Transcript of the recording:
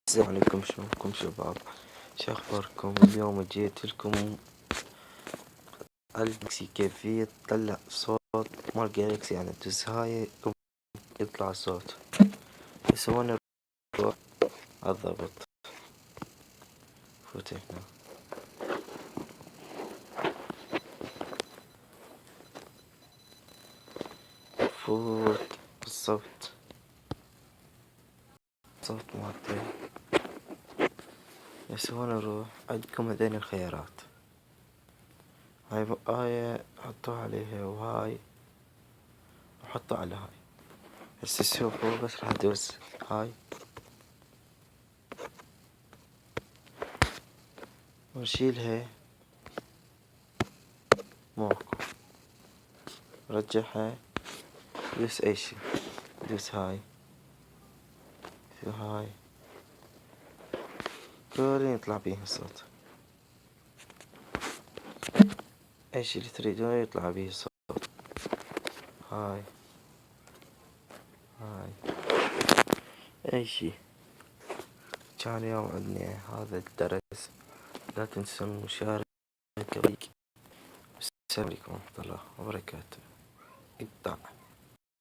السلام عليكم، شلونكم شباب؟ شو اخباركم؟ اليوم جيت لكم جالكسي كيفية تطلع صوت مال جالكسي، يعني تدوس هاي يطلع صوت. بس هون نروح عالضبط، فوت هنا، فوت بالصوت، صوت معطل. بس هون نروح عندكم هذين الخيارات، هاي بقايا حطوها عليها، وهاي وحطوا على هاي. هسه شوفوا، بس راح ادوس هاي ونشيلها، ماكو، رجعها، دوس اي شي، دوس هاي، شو هاي، كلين يطلع بيها الصوت، اي شي اللي تريدونه يطلع بيه الصوت. هاي هاي اي شي. كان اليوم عندنا هذا الدرس، لا تنسون المشاركة. السلام عليكم ورحمة الله وبركاته. اقطع.